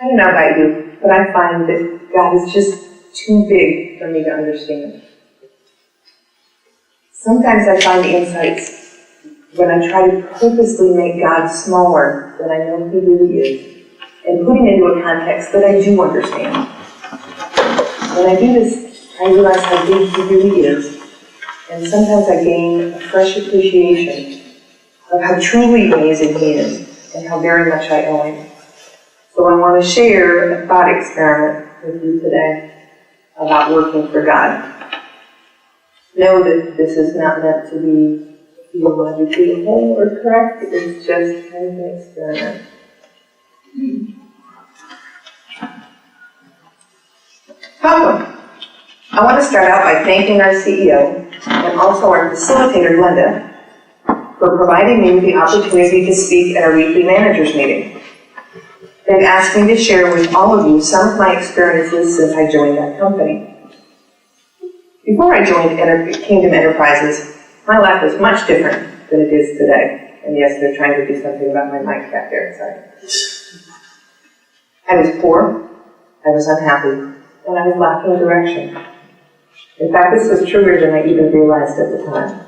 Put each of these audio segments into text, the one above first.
I don't know about you, but I find that God is just too big for me to understand. Sometimes I find insights when I try to purposely make God smaller than I know He really is, and put Him into a context that I do understand. When I do this, I realize how big He really is, and sometimes I gain a fresh appreciation of how truly amazing He is, and how very much I owe Him. So I want to share a thought experiment with you today about working for God. Know that this is not meant to be theologically whole or correct. It's just kind of an experiment. Welcome. I want to start out by thanking our CEO and also our facilitator, Glenda, for providing me with the opportunity to speak at our weekly managers meeting. They've asked me to share with all of you some of my experiences since I joined that company. Before I joined Kingdom Enterprises, my life was much different than it is today. And yes, they're trying to do something about my mic back there, sorry. I was poor, I was unhappy, and I was lacking direction. In fact, this was truer than I even realized at the time.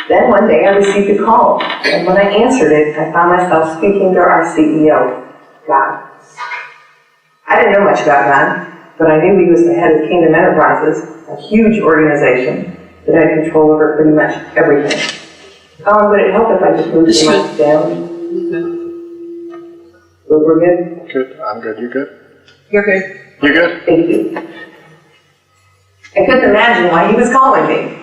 Then one day I received a call, and when I answered it, I found myself speaking to our CEO, God. I didn't know much about God, but I knew He was the head of Kingdom Enterprises, a huge organization that had control over pretty much everything. Would it help if I just moved the mic down? We're good? Good. I'm good. You good? You're good. You're good? Thank you. I couldn't imagine why he was calling me.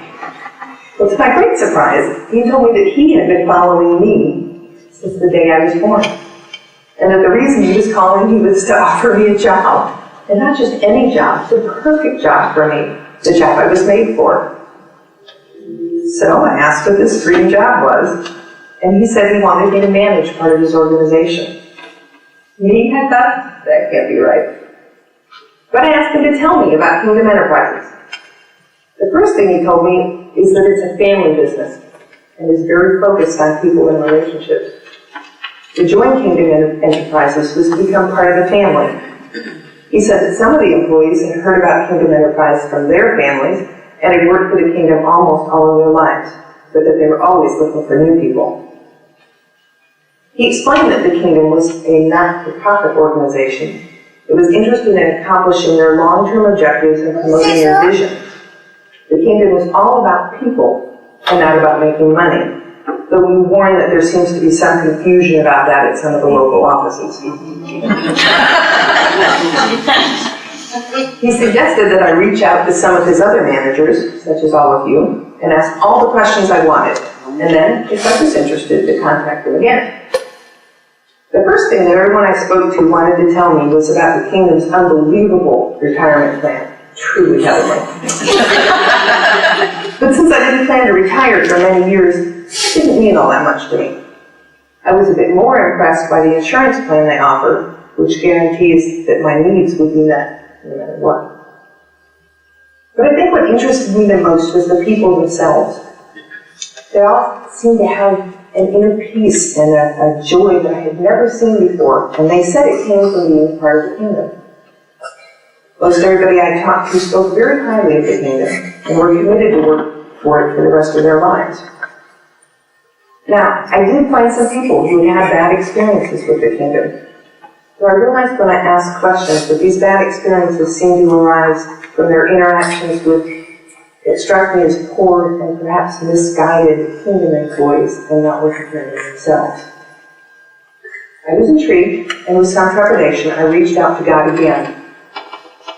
Well, to my great surprise, he told me that he had been following me since the day I was born. And that the reason he was calling me was to offer me a job. And not just any job, the perfect job for me, the job I was made for. So I asked what this dream job was, and he said he wanted me to manage part of his organization. Me, I thought, that can't be right. But I asked him to tell me about Kingdom Enterprises. The first thing he told me is that it's a family business, and is very focused on people and relationships. To join Kingdom Enterprises was to become part of the family. He said that some of the employees had heard about Kingdom Enterprise from their families and had worked for the Kingdom almost all of their lives, but that they were always looking for new people. He explained that the Kingdom was a not-for-profit organization that was interested in accomplishing their long-term objectives and promoting their vision. The Kingdom was all about people and not about making money, though we warn that there seems to be some confusion about that at some of the local offices. He suggested that I reach out to some of his other managers, such as all of you, and ask all the questions I wanted, and then, if I was interested, to contact them again. The first thing that everyone I spoke to wanted to tell me was about the Kingdom's unbelievable retirement plan. Truly heavenly. But since I didn't plan to retire for many years, it didn't mean all that much to me. I was a bit more impressed by the insurance plan they offer, which guarantees that my needs would be met no matter what. But I think what interested me the most was the people themselves. They all seemed to have an inner peace and a joy that I had never seen before, and they said it came from being part of the Kingdom. Most everybody I talked to spoke very highly of the Kingdom and were committed to work for it for the rest of their lives. Now, I did find some people who had bad experiences with the Kingdom. So I realized when I asked questions that these bad experiences seemed to arise from their interactions with, it struck me as poor and perhaps misguided Kingdom employees and not with the Kingdom themselves. I was intrigued, and with some trepidation, I reached out to God again.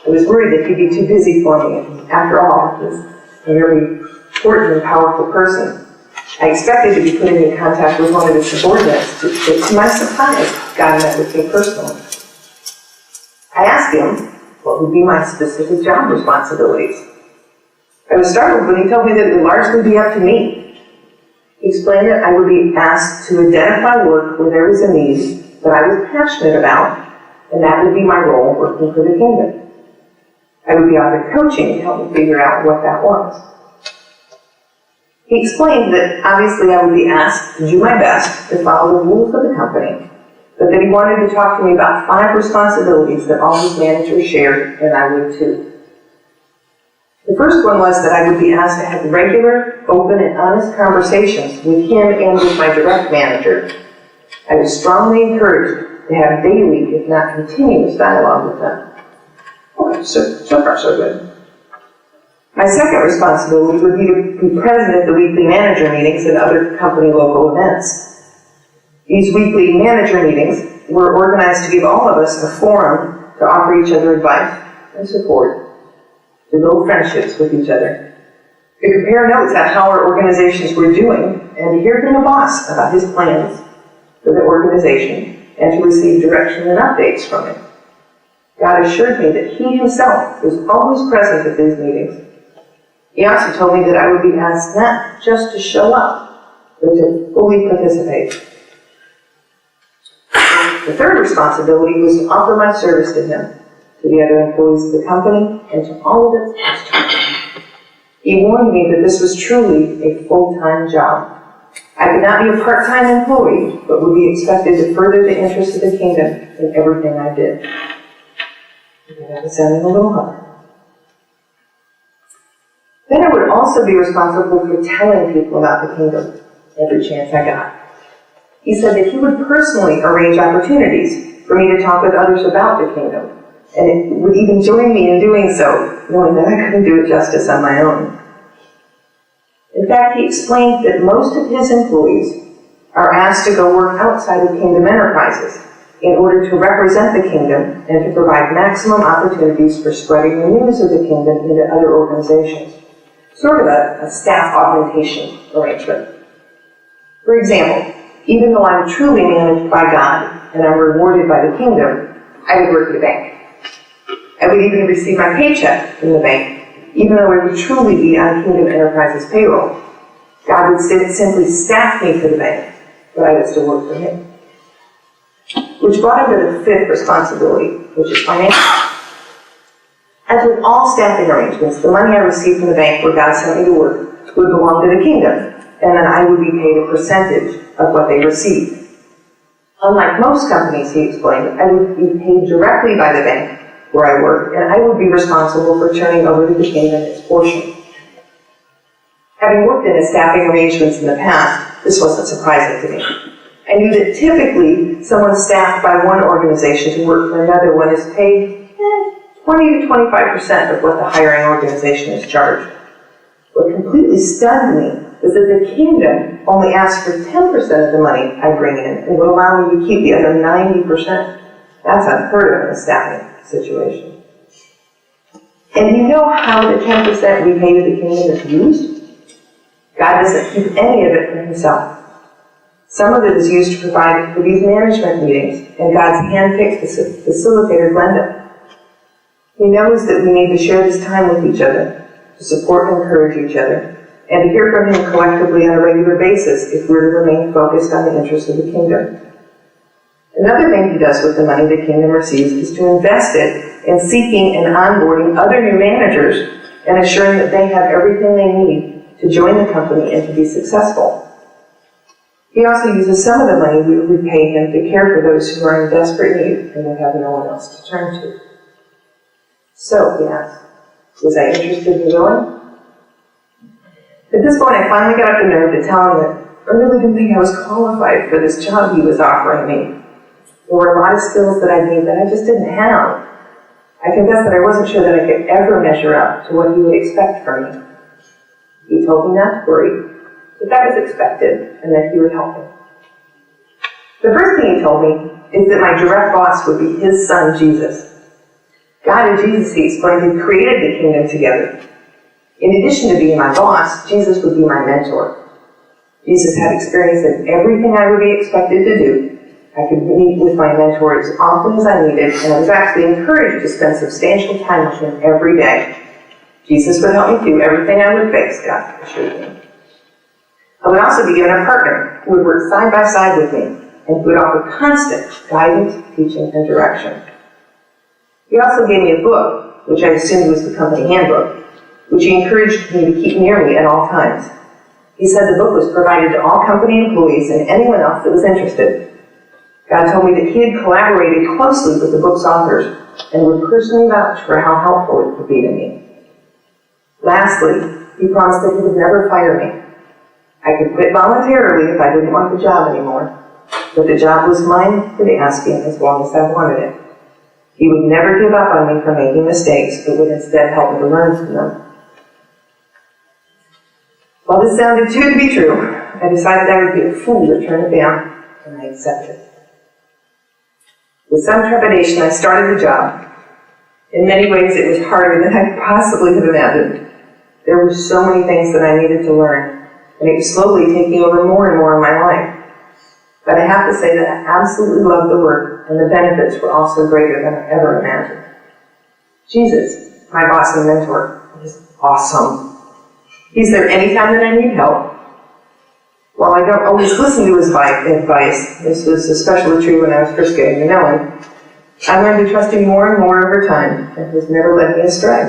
I was worried that He'd be too busy for me, and after all, He was a very important and powerful person. I expected to be put in contact with one of his subordinates, but to my surprise, God met with me personally. I asked Him what would be my specific job responsibilities. I was startled when He told me that it would largely be up to me. He explained that I would be asked to identify work where there was a need that I was passionate about, and that would be my role working for the Kingdom. I would be offered coaching to help me figure out what that was. He explained that obviously I would be asked to do my best to follow the rules of the company, but that he wanted to talk to me about 5 responsibilities that all his managers shared, and I would too. The first one was that I would be asked to have regular, open, and honest conversations with him and with my direct manager. I was strongly encouraged to have daily, if not continuous, dialogue with them. Okay, so far so good. My second responsibility would be to be present at the weekly manager meetings and other company local events. These weekly manager meetings were organized to give all of us a forum to offer each other advice and support, to build friendships with each other, to compare notes on how our organizations were doing, and to hear from the boss about his plans for the organization, and to receive direction and updates from him. God assured me that he himself was always present at these meetings. He also told me that I would be asked not just to show up, but to fully participate. The third responsibility was to offer my service to him, to the other employees of the company, and to all of its customers. He warned me that this was truly a full-time job. I could not be a part-time employee, but would be expected to further the interests of the kingdom in everything I did. That was sounding a little hard. Then I would also be responsible for telling people about the kingdom every chance I got. He said that he would personally arrange opportunities for me to talk with others about the kingdom, and it would even join me in doing so, knowing that I couldn't do it justice on my own. In fact, he explained that most of his employees are asked to go work outside of Kingdom Enterprises in order to represent the kingdom and to provide maximum opportunities for spreading the news of the kingdom into other organizations. Sort of a staff augmentation arrangement. For example, even though I'm truly managed by God and I'm rewarded by the kingdom, I would work at a bank. I would even receive my paycheck from the bank, even though I would truly be on Kingdom Enterprises payroll. God would simply staff me for the bank, but I would still work for him. Which brought me to the fifth responsibility, which is financial. As with all staffing arrangements, the money I received from the bank where God sent me to work would belong to the kingdom, and then I would be paid a percentage of what they received. Unlike most companies, he explained, I would be paid directly by the bank where I worked, and I would be responsible for turning over to the kingdom its portion. Having worked in staffing arrangements in the past, this wasn't surprising to me. I knew that typically someone staffed by one organization to work for another one is paid 20 to 25% of what the hiring organization is charged. What completely stunned me is that the kingdom only asks for 10% of the money I bring in and will allow me to keep the other 90%. That's unheard of in a staffing situation. And you know how the 10% we pay to the kingdom is used? God doesn't keep any of it for himself. Some of it is used to provide for these management meetings and God's hand-picked facilitator, Glenda. He knows that we need to share this time with each other, to support and encourage each other, and to hear from him collectively on a regular basis if we're to remain focused on the interests of the kingdom. Another thing he does with the money the kingdom receives is to invest it in seeking and onboarding other new managers and assuring that they have everything they need to join the company and to be successful. He also uses some of the money we pay him to care for those who are in desperate need and would have no one else to turn to. So, he asked, was I interested in going? At this point, I finally got up the nerve to tell him that I really didn't think I was qualified for this job he was offering me. There were a lot of skills that I need that I just didn't have. I confessed that I wasn't sure that I could ever measure up to what he would expect from me. He told me not to worry, that was expected, and that he would help me. The first thing he told me is that my direct boss would be his son, Jesus. God and Jesus, he explained, had created the kingdom together. In addition to being my boss, Jesus would be my mentor. Jesus had experience in everything I would be expected to do. I could meet with my mentor as often as I needed, and I was actually encouraged to spend substantial time with him every day. Jesus would help me do everything I would face, God assured me. I would also be given a partner who would work side by side with me and who would offer constant guidance, teaching, and direction. He also gave me a book, which I assumed was the company handbook, which he encouraged me to keep near me at all times. He said the book was provided to all company employees and anyone else that was interested. God told me that He had collaborated closely with the book's authors and would personally vouch for how helpful it would be to me. Lastly, He promised that He would never fire me. I could quit voluntarily if I didn't want the job anymore, but the job was mine for the asking as long as I wanted it. He would never give up on me for making mistakes, but would instead help me to learn from them. While this sounded too good to be true, I decided I would be a fool to turn it down, and I accepted. With some trepidation, I started the job. In many ways, it was harder than I possibly could have imagined. There were so many things that I needed to learn, and it was slowly taking over more and more of my life. But I have to say that I absolutely loved the work, and the benefits were also greater than I ever imagined. Jesus, my boss and mentor, is awesome. He's there anytime that I need help. While I don't always listen to his advice, this was especially true when I was first getting to know him, I learned to trust him more and more over time, and he's never led me astray.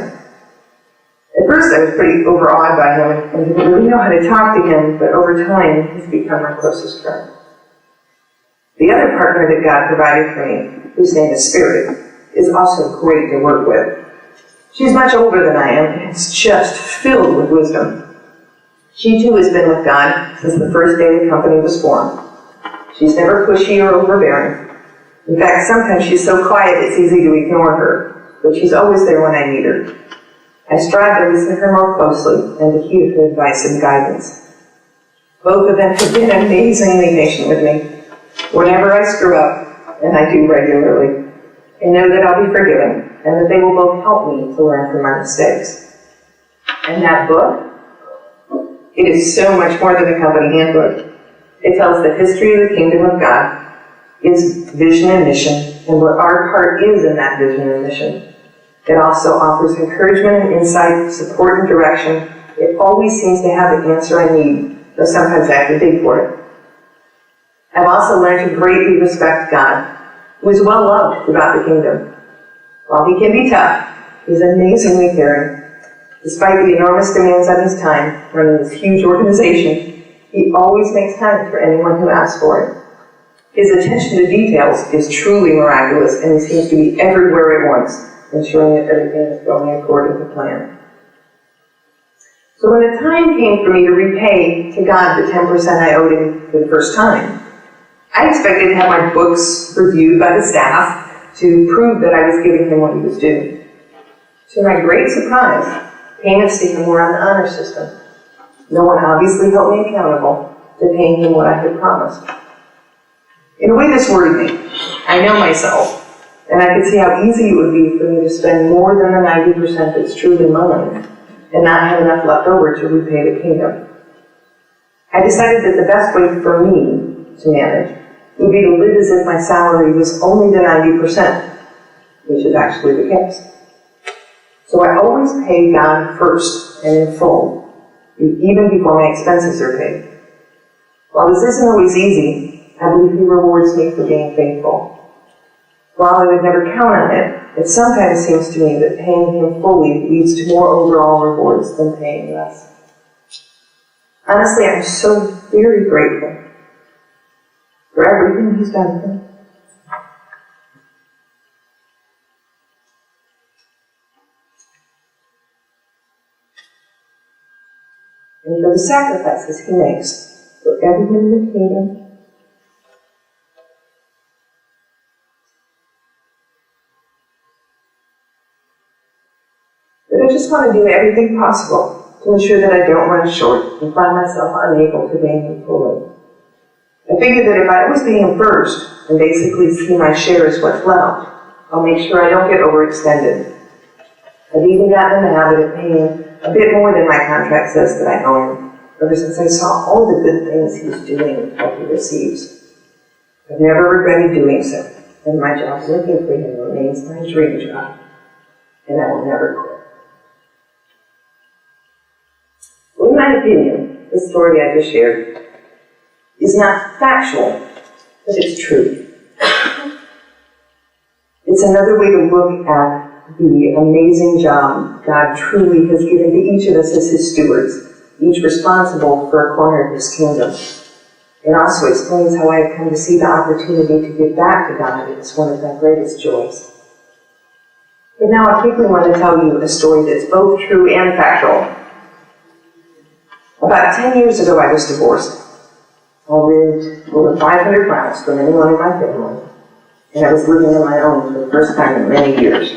At first I was pretty overawed by him and didn't really know how to talk to him, but over time he's become my closest friend. The other partner that God provided for me, whose name is Spirit, is also great to work with. She's much older than I am, and is just filled with wisdom. She too has been with God since the first day the company was formed. She's never pushy or overbearing. In fact, sometimes she's so quiet it's easy to ignore her, but she's always there when I need her. I strive to listen to her more closely and to heed her advice and guidance. Both of them have been amazingly patient with me. Whenever I screw up, and I do regularly, I know that I'll be forgiven, and that they will both help me to learn from my mistakes. And that book, it is so much more than a company handbook. It tells the history of the kingdom of God, its vision and mission, and what our part is in that vision and mission. It also offers encouragement and insight, support and direction. It always seems to have the answer I need, though sometimes I have to dig for it. I've also learned to greatly respect God, who is well loved throughout the kingdom. While he can be tough, he's amazingly caring. Despite the enormous demands on his time running this huge organization, he always makes time for anyone who asks for it. His attention to details is truly miraculous, and he seems to be everywhere at once, ensuring that everything is going according to plan. So when the time came for me to repay to God the 10% I owed him for the first time, I expected to have my books reviewed by the staff to prove that I was giving him what he was due. To my great surprise, payments to him were on the honor system. No one obviously held me accountable to paying him what I had promised. In a way, this worried me. I know myself, and I could see how easy it would be for me to spend more than the 90% that's truly mine and not have enough left over to repay the kingdom. I decided that the best way for me to manage would be to live as if my salary was only the 90%, which is actually the case. So I always pay God first and in full, even before my expenses are paid. While this isn't always easy, I believe he rewards me for being faithful. While I would never count on it, it sometimes seems to me that paying him fully leads to more overall rewards than paying less. Honestly, I'm so very grateful for everything he's done for me. And for the sacrifices he makes for everyone in the kingdom. But I just want to do everything possible to ensure that I don't run short and find myself unable to pay him fully. I figure that if I always pay him first and basically see my share as what's left, I'll make sure I don't get overextended. I've even gotten in the habit of paying a bit more than my contract says that I owe him, ever since I saw all the good things he's doing with what he receives. I've never regretted doing so, and my job working for him remains my dream job, and I will never quit. Well, in my opinion, the story I just shared is not factual, but it's true. It's another way to look at the amazing job God truly has given to each of us as his stewards, each responsible for a corner of his kingdom. It also explains how I have come to see the opportunity to give back to God as one of my greatest joys. But now I quickly want to tell you a story that's both true and factual. About 10 years ago, I was divorced. I lived over 500 miles from anyone in my family, and I was living on my own for the first time in many years.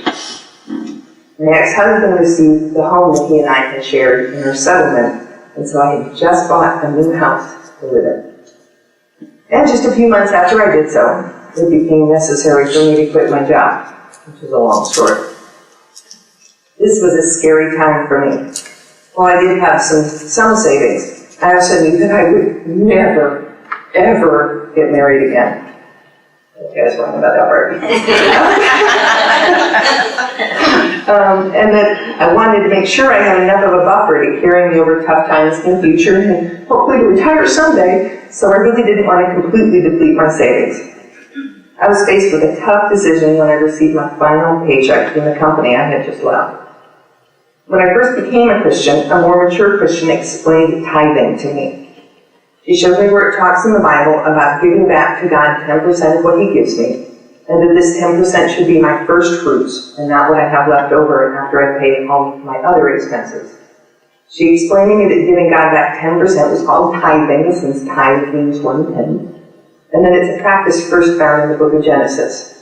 My ex-husband received the home that he and I had shared in our settlement, and so I had just bought a new house to live in. And just a few months after I did so, it became necessary for me to quit my job, which is a long story. This was a scary time for me. While I did have some savings, I also knew that I would never, ever get married again. You guys wrong about that part. And that I wanted to make sure I had enough of a buffer to carry me over tough times in the future and hopefully to retire someday, so I really didn't want to completely deplete my savings. I was faced with a tough decision when I received my final paycheck from the company I had just left. When I first became a Christian, a more mature Christian explained tithing to me. She showed me where it talks in the Bible about giving back to God 10% of what He gives me, and that this 10% should be my first fruits, and not what I have left over after I pay all my other expenses. She explained to me that giving God back 10% was called tithing, since tithe means 1/10, and that it's a practice first found in the book of Genesis.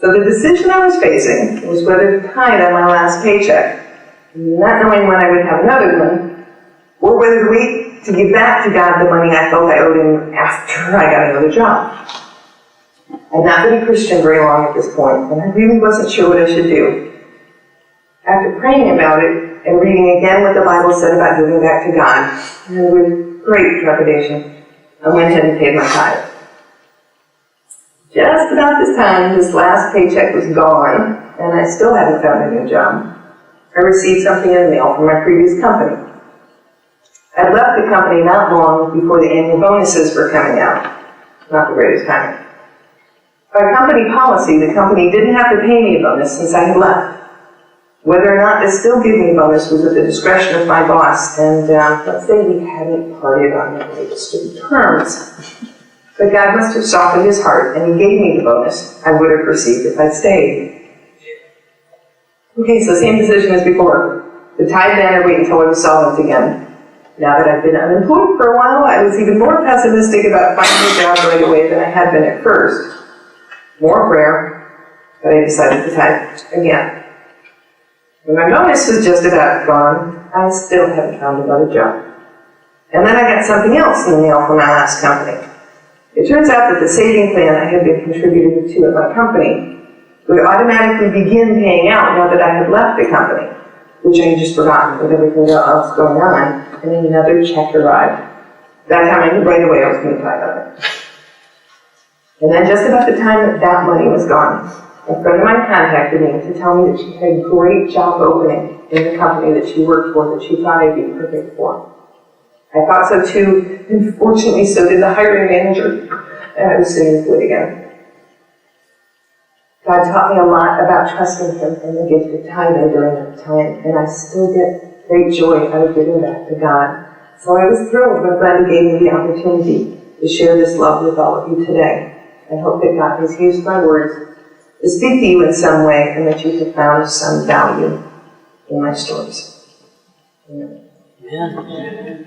So the decision I was facing was whether to tithe on my last paycheck, not knowing when I would have another one, or whether to wait to give back to God the money I felt I owed Him after I got another job. I'd not been a Christian very long at this point, and I really wasn't sure what I should do. After praying about it and reading again what the Bible said about giving back to God, and with great trepidation, I went ahead and paid my tithe. Just about this time, this last paycheck was gone, and I still hadn't found a new job. I received something in the mail from my previous company. I'd left the company not long before the annual bonuses were coming out. Not the greatest timing. By company policy, the company didn't have to pay me a bonus since I had left. Whether or not they still give me a bonus was at the discretion of my boss, and let's say we hadn't parted on the greatest of terms. But God must have softened His heart, and He gave me the bonus I would have received if I'd stayed. Okay, so same decision as before. The tithe then or wait until I was solvent again. Now that I've been unemployed for a while, I was even more pessimistic about finding a job right away than I had been at first. More prayer, but I decided to tithe again. When my bonus was just about gone, I still hadn't found another job. And then I got something else in the mail from my last company. It turns out that the saving plan I had been contributing to at my company would automatically begin paying out now that I had left the company, which I had just forgotten with everything else going on, and then another check arrived. That time I knew right away I was going to tithe on it. And then just about the time that money was gone, a friend of mine contacted me to tell me that she had a great job opening in the company that she worked for that she thought I'd be perfect for. I thought so too, and fortunately so did the hiring manager, and I was sitting in it again. God taught me a lot about trusting Him and the gift of tithing during that time, and I still get great joy out of giving back to God. So I was thrilled when God gave me the opportunity to share this love with all of you today. I hope that God has used my words to speak to you in some way, and that you have found some value in my stories. Amen. Amen.